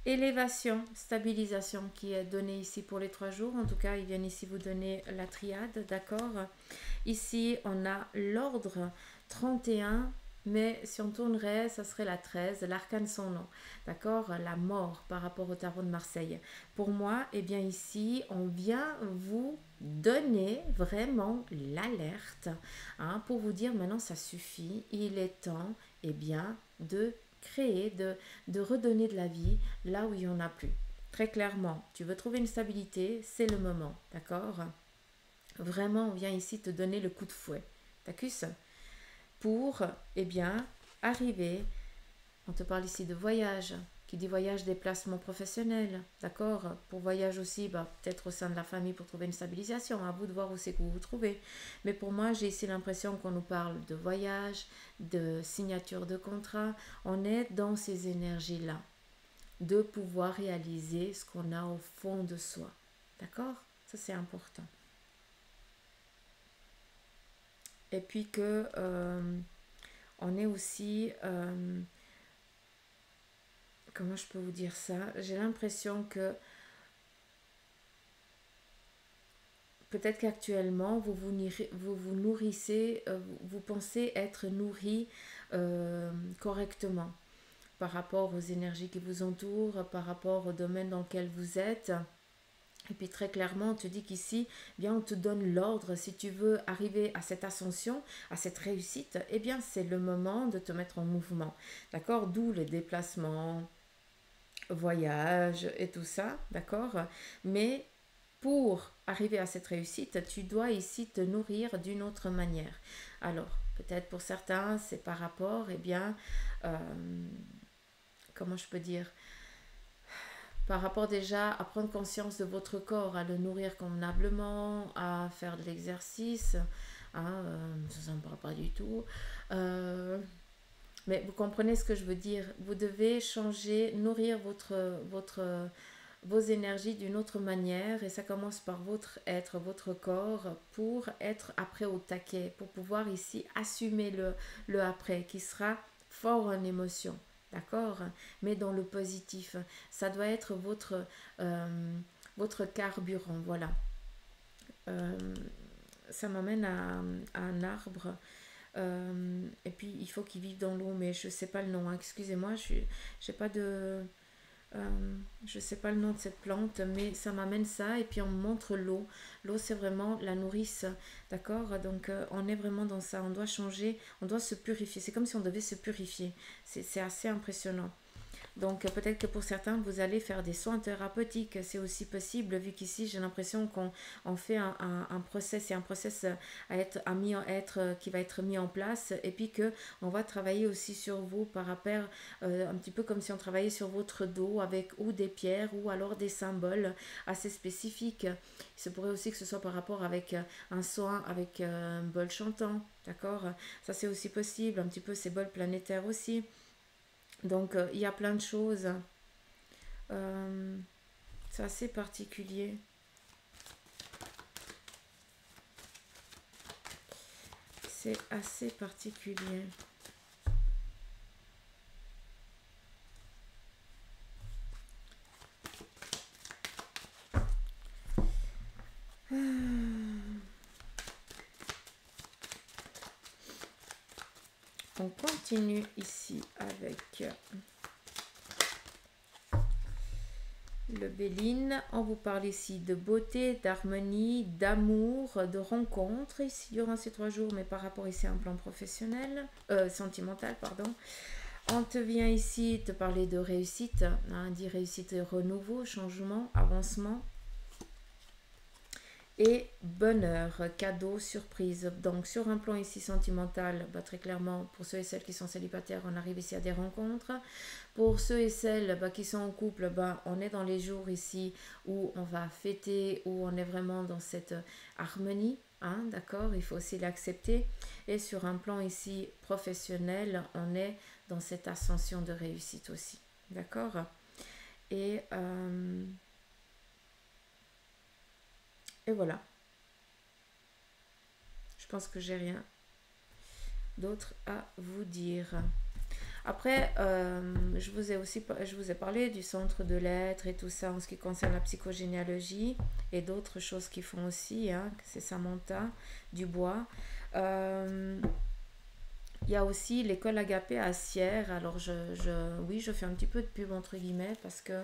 Élévation, stabilisation qui est donnée ici pour les 3 jours. En tout cas, ils viennent ici vous donner la triade, d'accord? Ici, on a l'ordre 31, mais si on tournerait, ça serait la 13, l'arcane sans nom, d'accord? La mort par rapport au tarot de Marseille. Pour moi, eh bien ici, on vient vous donner vraiment l'alerte, hein, pour vous dire maintenant ça suffit, il est temps, eh bien, de créer, de redonner de la vie là où il n'y en a plus. Très clairement, tu veux trouver une stabilité, c'est le moment, d'accord? Vraiment, on vient ici te donner le coup de fouet, t'accuses? Pour, eh bien, arriver, on te parle ici de voyage, qui dit voyage, déplacement professionnel, d'accord? Pour voyage aussi, bah, peut-être au sein de la famille pour trouver une stabilisation, à vous de voir où c'est que vous vous trouvez. Mais pour moi, j'ai ici l'impression qu'on nous parle de voyage, de signature de contrat. On est dans ces énergies-là, de pouvoir réaliser ce qu'on a au fond de soi, d'accord? Ça, c'est important. Et puis que on est aussi... comment je peux vous dire ça? J'ai l'impression que peut-être qu'actuellement, vous vous nourrissez, vous pensez être nourri correctement par rapport aux énergies qui vous entourent, par rapport au domaine dans lequel vous êtes. Et puis très clairement, on te dit qu'ici, eh bien, on te donne l'ordre. Si tu veux arriver à cette ascension, à cette réussite, eh bien, c'est le moment de te mettre en mouvement. D'accord? D'où les déplacements, voyages et tout ça. D'accord? Mais pour arriver à cette réussite, tu dois ici te nourrir d'une autre manière. Alors, peut-être pour certains, c'est par rapport, eh bien, comment je peux dire, par rapport déjà à prendre conscience de votre corps, à le nourrir convenablement, à faire de l'exercice, hein, ça ne me parle pas du tout. Mais vous comprenez ce que je veux dire. Vous devez changer, nourrir vos énergies d'une autre manière et ça commence par votre être, votre corps pour être après au taquet, pour pouvoir ici assumer le après qui sera fort en émotion. D'accord? Mais dans le positif. Ça doit être votre carburant. Voilà. Euh, Ça m'amène à un arbre. Et puis il faut qu'il vive dans l'eau, mais je ne sais pas le nom. Hein. Excusez-moi, j'ai pas de. Je ne sais pas le nom de cette plante, mais ça m'amène ça. Et puis on me montre l'eau. L'eau, c'est vraiment la nourrice. D'accord? Donc on est vraiment dans ça. On doit changer, on doit se purifier. C'est comme si on devait se purifier. C'est assez impressionnant. Donc peut-être que pour certains, vous allez faire des soins thérapeutiques. C'est aussi possible, vu qu'ici, j'ai l'impression qu'on fait un process. C'est un process qui va être mis en place. Et puis qu'on va travailler aussi sur vous par rapport, un petit peu comme si on travaillait sur votre dos avec ou des pierres ou alors des symboles assez spécifiques. Il se pourrait aussi que ce soit par rapport avec un soin avec un bol chantant. D'accord? Ça, c'est aussi possible. Un petit peu ces bols planétaires aussi. Donc, il y a plein de choses. Euh, c'est assez particulier. C'est assez particulier. On continue ici avec le Béline. On vous parle ici de beauté, d'harmonie, d'amour, de rencontre ici durant ces 3 jours, mais par rapport ici à un plan professionnel, sentimental, pardon. On te vient ici te parler de réussite, hein, dit réussite, renouveau, changement, avancement. Et bonheur, cadeau, surprise. Donc sur un plan ici sentimental, bah, très clairement, pour ceux et celles qui sont célibataires, on arrive ici à des rencontres. Pour ceux et celles qui sont en couple, bah, on est dans les jours ici où on va fêter, où on est vraiment dans cette harmonie. Hein, d'accord, il faut aussi l'accepter. Et sur un plan ici professionnel, on est dans cette ascension de réussite aussi. D'accord. Et voilà. Je pense que j'ai rien d'autre à vous dire. Après, je vous ai parlé du centre de l'être et tout ça en ce qui concerne la psychogénéalogie et d'autres choses qu'ils font aussi. Hein, c'est Samantha Dubois. Il y a aussi l'école Agapé à Sierre. Alors, oui, je fais un petit peu de pub entre guillemets parce que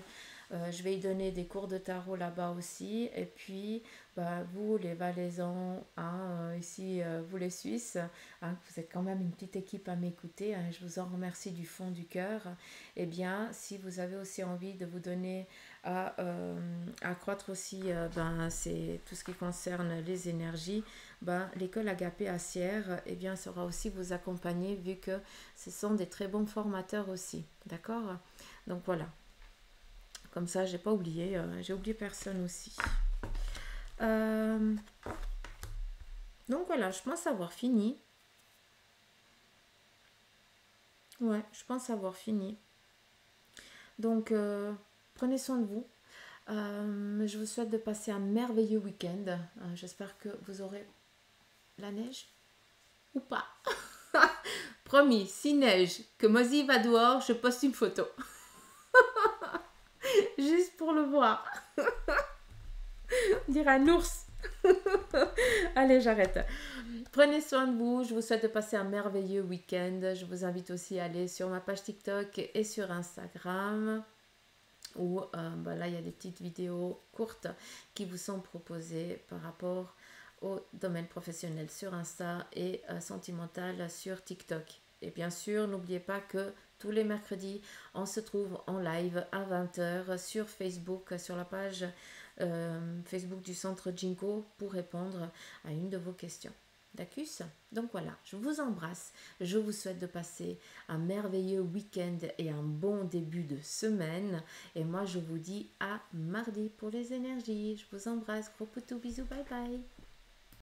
je vais y donner des cours de tarot là-bas aussi. Et puis, bah, vous, les Valaisans, hein, ici, vous les Suisses, hein, vous êtes quand même une petite équipe à m'écouter. Hein, je vous en remercie du fond du cœur. Eh bien, si vous avez aussi envie de vous donner à accroître aussi c'est tout ce qui concerne les énergies, l'école Agapé à Sierre, eh bien, saura aussi vous accompagner vu que ce sont des très bons formateurs aussi. D'accord? Donc voilà. Comme ça, j'ai pas oublié. J'ai oublié personne aussi. Donc voilà, je pense avoir fini. Ouais, je pense avoir fini. Donc, prenez soin de vous. Je vous souhaite de passer un merveilleux week-end. J'espère que vous aurez la neige ou pas. Promis, si neige, que Mozy va dehors, je poste une photo. Juste pour le voir. On dirait un ours. Allez, j'arrête. Prenez soin de vous. Je vous souhaite de passer un merveilleux week-end. Je vous invite aussi à aller sur ma page TikTok et sur Instagram où là, il y a des petites vidéos courtes qui vous sont proposées par rapport au domaine professionnel sur Insta et sentimental sur TikTok. Et bien sûr, n'oubliez pas que tous les mercredis, on se trouve en live à 20h sur Facebook, sur la page Facebook du Centre Jinko pour répondre à une de vos questions. D'accord? Donc voilà, je vous embrasse. Je vous souhaite de passer un merveilleux week-end et un bon début de semaine. Et moi, je vous dis à mardi pour les énergies. Je vous embrasse. Gros poutou, bisous, bye bye.